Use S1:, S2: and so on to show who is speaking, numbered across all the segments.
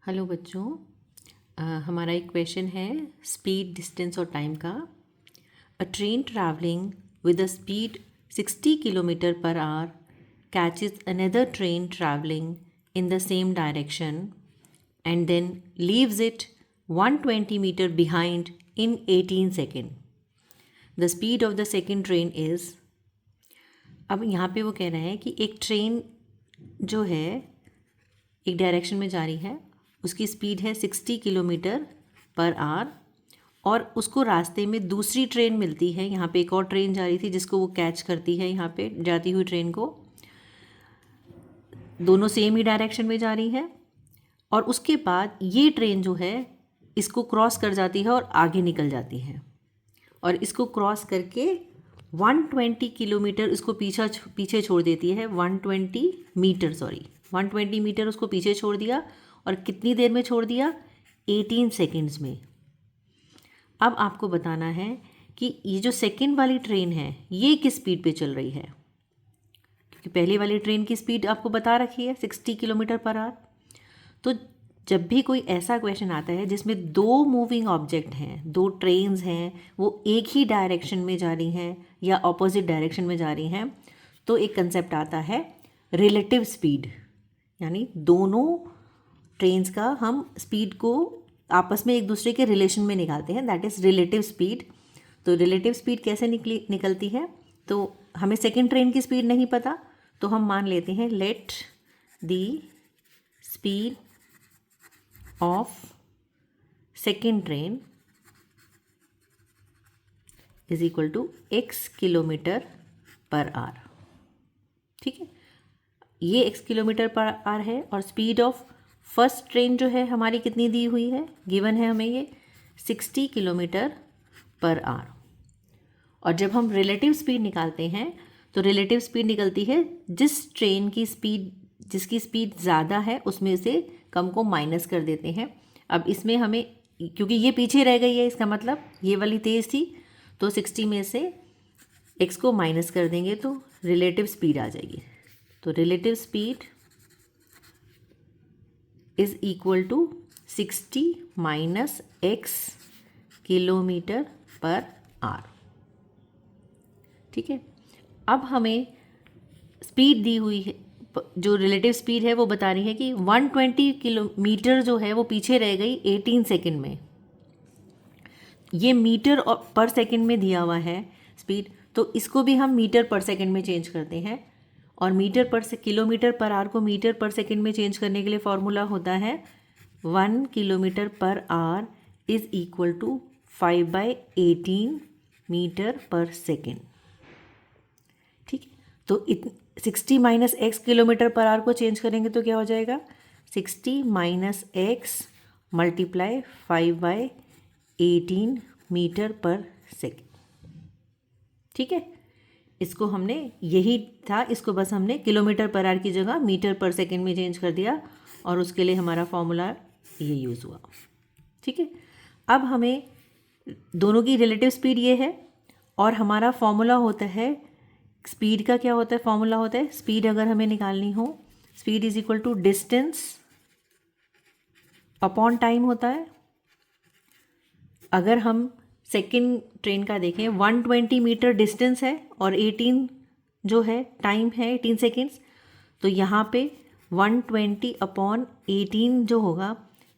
S1: Hello बच्चों। हमारा एक क्वेश्चन है स्पीड, डिस्टेंस और टाइम का। A train travelling with a speed 60 kilometre per hour catches another train travelling in the same direction and then leaves it 120 metre behind in 18 second. The speed of the second train is. अब यहाँ पे वो कह रहे हैं कि एक train जो है एक डायरेक्शन में जा रही है, उसकी स्पीड है 60 किलोमीटर पर आवर और उसको रास्ते में दूसरी ट्रेन मिलती है। यहाँ पे एक और ट्रेन जा रही थी जिसको वो कैच करती है। यहाँ पे जाती हुई ट्रेन को, दोनों सेम ही डायरेक्शन में जा रही है और उसके बाद ये ट्रेन जो है इसको क्रॉस कर जाती है और आगे निकल जाती है और इसको क्रॉस करके 120 किलोमीटर इसको पीछे छोड़ देती है। 120 मीटर 120 मीटर उसको पीछे छोड़ दिया और कितनी देर में छोड़ दिया? 18 सेकेंड्स में। अब आपको बताना है कि ये जो सेकेंड वाली ट्रेन है ये किस स्पीड पे चल रही है, क्योंकि पहले वाली ट्रेन की स्पीड आपको बता रखी है 60 किलोमीटर पर आवर। तो जब भी कोई ऐसा क्वेश्चन आता है जिसमें दो मूविंग ऑब्जेक्ट हैं, दो ट्रेन्स हैं, वो एक ही डायरेक्शन में जा रही हैं या ऑपोजिट डायरेक्शन में जा रही हैं, तो एक कंसेप्ट आता है रिलेटिव स्पीड। यानी दोनों ट्रेन्स का हम स्पीड को आपस में एक दूसरे के रिलेशन में निकालते हैं, दैट इज़ रिलेटिव स्पीड। तो रिलेटिव स्पीड कैसे निकलती है? तो हमें सेकेंड ट्रेन की स्पीड नहीं पता, तो हम मान लेते हैं let the speed of second train is equal to x kilometre per hour. ठीक है, ये x किलोमीटर पर आवर है और स्पीड ऑफ फर्स्ट ट्रेन जो है हमारी कितनी दी हुई है, गिवन है हमें ये 60 किलोमीटर पर आवर। और जब हम रिलेटिव स्पीड निकालते हैं तो रिलेटिव स्पीड निकलती है जिस ट्रेन की स्पीड, जिसकी स्पीड ज़्यादा है उसमें से कम को माइनस कर देते हैं। अब इसमें हमें, क्योंकि ये पीछे रह गई है, इसका मतलब ये वाली तेज़ थी, तो 60 में से x को माइनस कर देंगे तो रिलेटिव स्पीड आ जाएगी। तो relative speed is equal to 60 minus x kilometre per hour. ठीक है, अब हमें स्पीड दी हुई है, जो रिलेटिव स्पीड है वो बता रही है कि 120 किलोमीटर जो है वो पीछे रह गई 18 सेकेंड में। ये मीटर और पर सेकेंड में दिया हुआ है स्पीड, तो इसको भी हम मीटर पर सेकेंड में चेंज करते हैं। और किलोमीटर पर आवर को मीटर पर सेकेंड में चेंज करने के लिए फॉर्मूला होता है 1 kilometre per hour is equal to 5/18 metre per second. ठीक है, तो 60 minus x kilometre per hour को चेंज करेंगे तो क्या हो जाएगा? 60 minus x multiply 5/18 metre per second. ठीक है, इसको हमने, यही था, इसको बस हमने किलोमीटर पर आवर की जगह मीटर पर सेकेंड में चेंज कर दिया और उसके लिए हमारा फॉर्मूला ये यूज़ हुआ। ठीक है, अब हमें दोनों की रिलेटिव स्पीड ये है और हमारा फॉर्मूला होता है स्पीड का। क्या होता है फॉर्मूला? होता है स्पीड अगर हमें निकालनी हो, speed is equal to distance upon time होता है। अगर हम सेकेंड ट्रेन का देखें, 120 मीटर डिस्टेंस है और 18 जो है टाइम है, 18 सेकेंड्स, तो यहाँ पे 120 अपॉन 18 जो होगा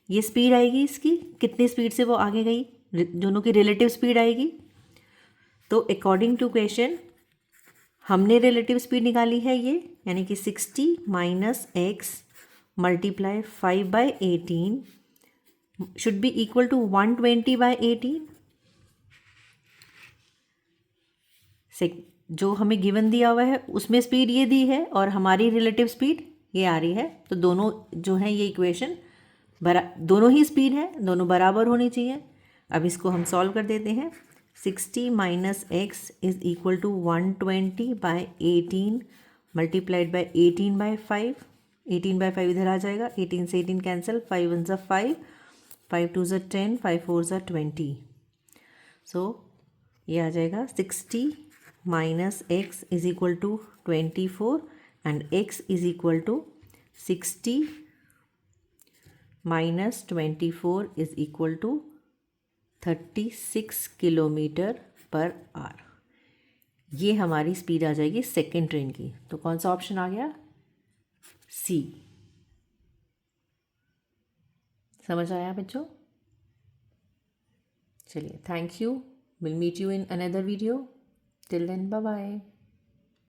S1: ये स्पीड आएगी इसकी, कितनी स्पीड से वो आगे गई, दोनों की रिलेटिव स्पीड आएगी। तो अकॉर्डिंग टू क्वेश्चन हमने रिलेटिव स्पीड निकाली है ये, यानी कि 60 minus x multiply 5/18 should be equal to 120/18। जो हमें गिवन दिया हुआ है उसमें स्पीड ये दी है और हमारी रिलेटिव स्पीड ये आ रही है, तो दोनों जो है ये इक्वेशन दोनों ही स्पीड है, दोनों बराबर होनी चाहिए। अब इसको हम सॉल्व कर देते हैं। 60 minus x is equal to 120/18 multiplied by 18/5। 18/5 इधर आ जाएगा, 18 से 18 कैंसिल, 5 1 5, 5 2 10, 5 4 20। सो ये आ जाएगा 60 minus x is equal to 24 and x is equal to 60 minus 24 is equal to 36 kilometre per hour. ये हमारी स्पीड आ जाएगी सेकेंड ट्रेन की। तो कौन सा ऑप्शन आ गया? सी। समझ आया बच्चों? चलिए, thank you. Will meet you in another video. Till then, bye bye.